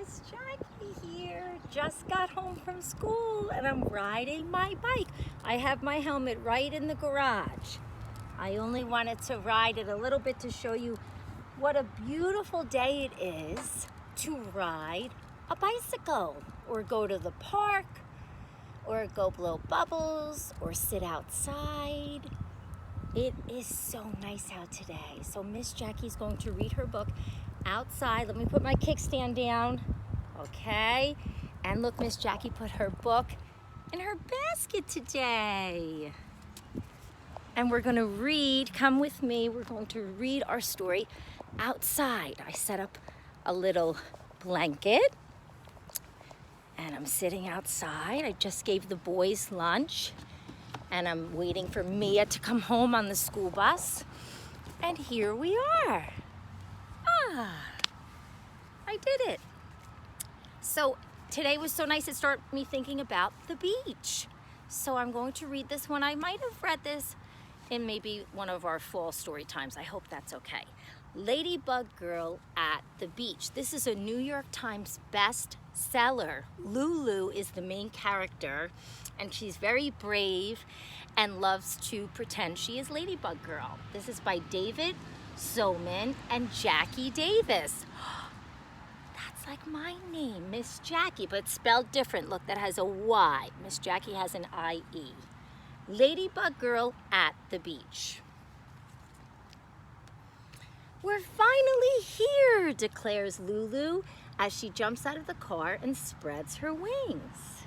Miss Jackie here. Just got home from school and I'm riding my bike. I have my helmet right in the garage. I only wanted to ride it a little bit to show you what a beautiful day it is to ride a bicycle or go to the park or go blow bubbles or sit outside. It is so nice out today. So Miss Jackie's going to read her book outside. Let me put my kickstand down. Okay. And look, Miss Jackie put her book in her basket today. And we're going to read, come with me, we're going to read our story outside. I set up a little blanket and I'm sitting outside. I just gave the boys lunch and I'm waiting for Mia to come home on the school bus. And here we are. I did it. So today was so nice, it started me thinking about the beach. So I'm going to read this one. I might have read this in maybe one of our fall story times. I hope that's okay. Ladybug Girl at the Beach. This is a New York Times bestseller. Lulu is the main character and she's very brave and loves to pretend she is Ladybug Girl. This is by David Soman and Jackie Davis. That's like my name, Miss Jackie, but spelled different. Look, that has a Y. Miss Jackie has an I-E. Ladybug Girl at the Beach. We're finally here, declares Lulu as she jumps out of the car and spreads her wings.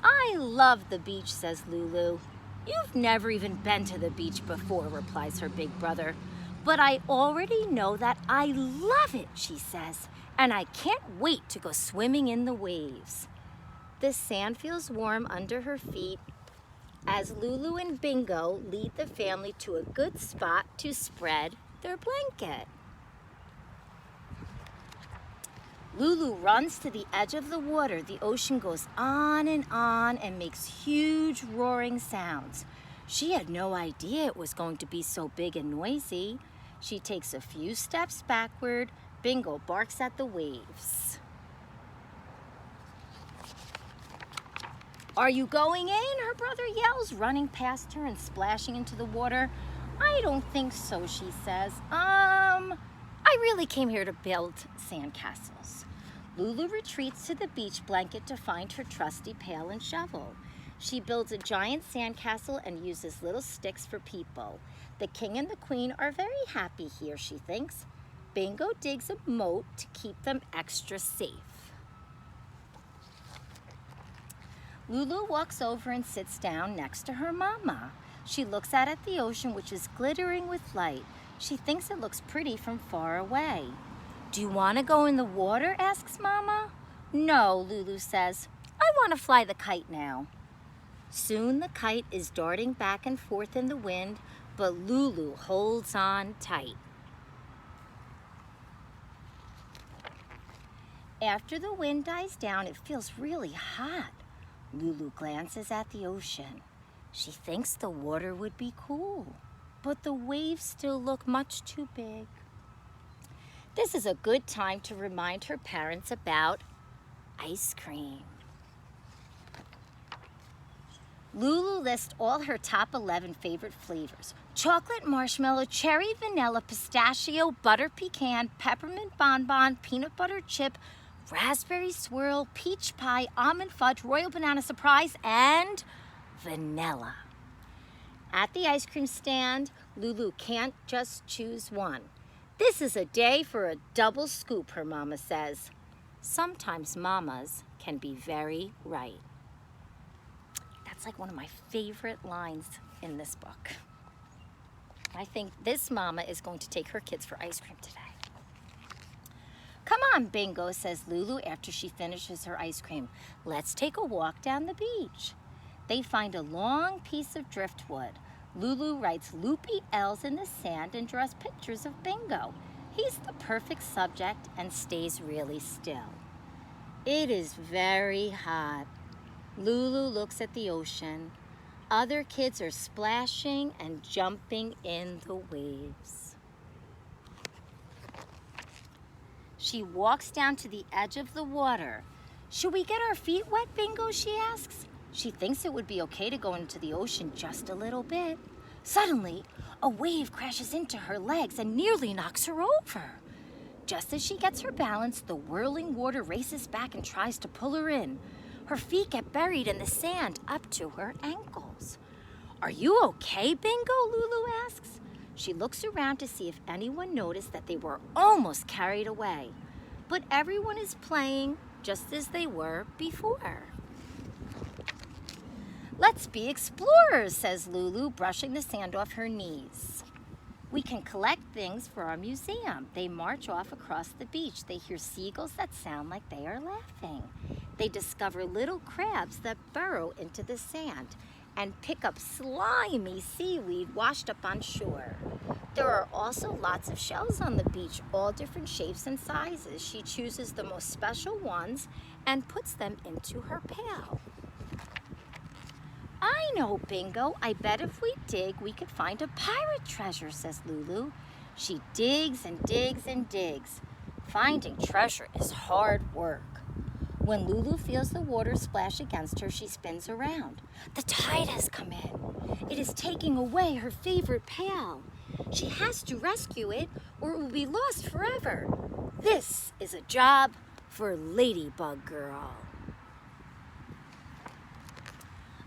I love the beach, says Lulu. You've never even been to the beach before, replies her big brother. But I already know that I love it, she says, and I can't wait to go swimming in the waves. The sand feels warm under her feet as Lulu and Bingo lead the family to a good spot to spread their blanket. Lulu runs to the edge of the water. The ocean goes on and makes huge roaring sounds. She had no idea it was going to be so big and noisy. She takes a few steps backward. Bingo barks at the waves. Are you going in? Her brother yells, running past her and splashing into the water. I don't think so, she says. I really came here to build sandcastles. Lulu retreats to the beach blanket to find her trusty pail and shovel. She builds a giant sandcastle and uses little sticks for people. The king and the queen are very happy here, she thinks. Bingo digs a moat to keep them extra safe. Lulu walks over and sits down next to her mama. She looks out at the ocean, which is glittering with light. She thinks it looks pretty from far away. Do you want to go in the water? Asks Mama. No, Lulu says. I want to fly the kite now. Soon the kite is darting back and forth in the wind, but Lulu holds on tight. After the wind dies down, it feels really hot. Lulu glances at the ocean. She thinks the water would be cool, but the waves still look much too big. This is a good time to remind her parents about ice cream. Lulu lists all her top 11 favorite flavors: chocolate, marshmallow, cherry, vanilla, pistachio, butter pecan, peppermint bonbon, peanut butter chip, raspberry swirl, peach pie, almond fudge, royal banana surprise, and vanilla. At the ice cream stand, Lulu can't just choose one. This is a day for a double scoop, her mama says. Sometimes mamas can be very right. That's like one of my favorite lines in this book. I think this mama is going to take her kids for ice cream today. Come on, Bingo, says Lulu after she finishes her ice cream. Let's take a walk down the beach. They find a long piece of driftwood. Lulu writes loopy L's in the sand and draws pictures of Bingo. He's the perfect subject and stays really still. It is very hot. Lulu looks at the ocean. Other kids are splashing and jumping in the waves. She walks down to the edge of the water. "Should we get our feet wet, Bingo?" she asks. She thinks it would be okay to go into the ocean just a little bit. Suddenly, a wave crashes into her legs and nearly knocks her over. Just as she gets her balance, the whirling water races back and tries to pull her in. Her feet get buried in the sand up to her ankles. "Are you okay, Bingo?" Lulu asks. She looks around to see if anyone noticed that they were almost carried away. But everyone is playing just as they were before. "Let's be explorers," says Lulu, brushing the sand off her knees. "We can collect things for our museum." They march off across the beach. They hear seagulls that sound like they are laughing. They discover little crabs that burrow into the sand and pick up slimy seaweed washed up on shore. There are also lots of shells on the beach, all different shapes and sizes. She chooses the most special ones and puts them into her pail. "I know, Bingo. I bet if we dig, we could find a pirate treasure," says Lulu. She digs and digs and digs. Finding treasure is hard work. When Lulu feels the water splash against her, she spins around. The tide has come in. It is taking away her favorite pail. She has to rescue it or it will be lost forever. This is a job for Ladybug Girl.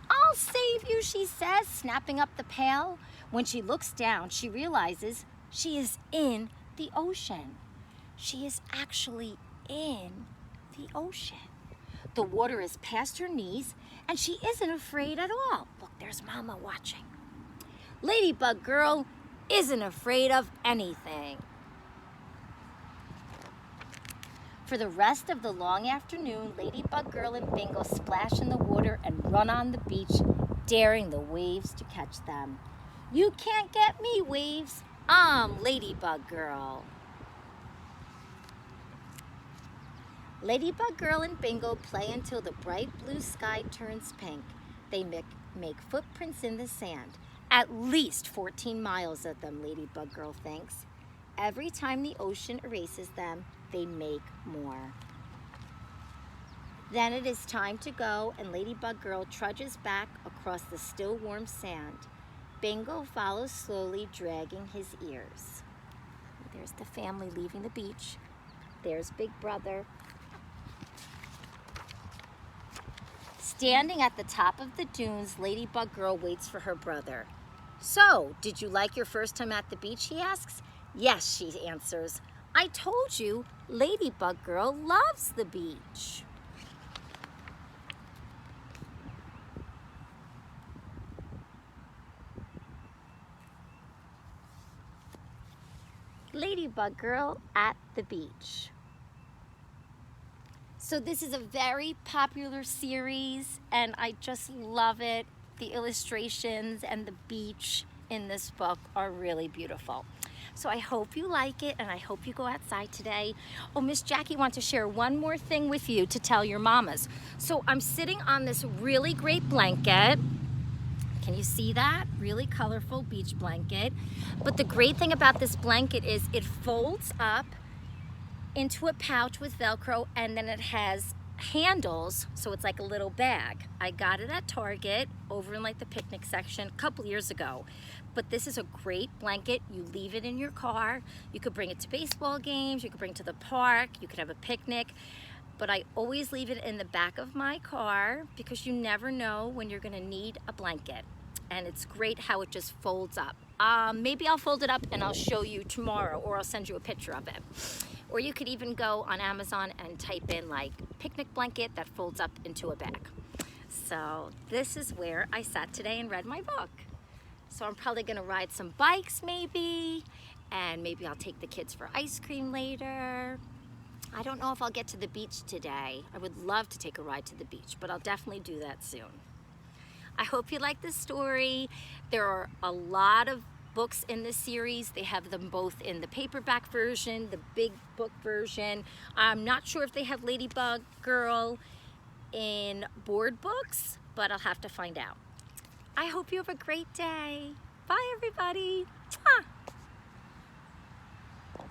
"I'll save you," she says, snapping up the pail. When she looks down, she realizes she is in the ocean. She is actually in the ocean. The water is past her knees, and she isn't afraid at all. Look, there's Mama watching. Ladybug Girl isn't afraid of anything. For the rest of the long afternoon, Ladybug Girl and Bingo splash in the water and run on the beach, daring the waves to catch them. "You can't get me, waves. I'm Ladybug Girl." Ladybug Girl and Bingo play until the bright blue sky turns pink. They make footprints in the sand. At least 14 miles of them, Ladybug Girl thinks. Every time the ocean erases them, they make more. Then it is time to go, and Ladybug Girl trudges back across the still warm sand. Bingo follows slowly, dragging his ears. There's the family leaving the beach. There's Big Brother. Standing at the top of the dunes, Ladybug Girl waits for her brother. "So, did you like your first time at the beach?" he asks. "Yes," she answers. "I told you, Ladybug Girl loves the beach." Ladybug Girl at the beach. So this is a very popular series, and I just love it. The illustrations and the beach in this book are really beautiful. So I hope you like it, and I hope you go outside today. Oh, Miss Jackie wants to share one more thing with you to tell your mamas. So I'm sitting on this really great blanket. Can you see that? Really colorful beach blanket. But the great thing about this blanket is it folds up into a pouch with Velcro, and then it has handles, so it's like a little bag. I got it at Target over in like the picnic section a couple years ago. But this is a great blanket. You leave it in your car. You could bring it to baseball games. You could bring it to the park. You could have a picnic. But I always leave it in the back of my car because you never know when you're gonna need a blanket. And it's great how it just folds up. Maybe I'll fold it up and I'll show you tomorrow, or I'll send you a picture of it. Or you could even go on Amazon and type in like picnic blanket that folds up into a bag. So this is where I sat today and read my book. So I'm probably gonna ride some bikes maybe, and maybe I'll take the kids for ice cream later. I don't know if I'll get to the beach today. I would love to take a ride to the beach, but I'll definitely do that soon. I hope you like this story. There are a lot of books in this series. They have them both in the paperback version, the big book version. I'm not sure if they have Ladybug Girl in board books, but I'll have to find out. I hope you have a great day. Bye, everybody. Mwah.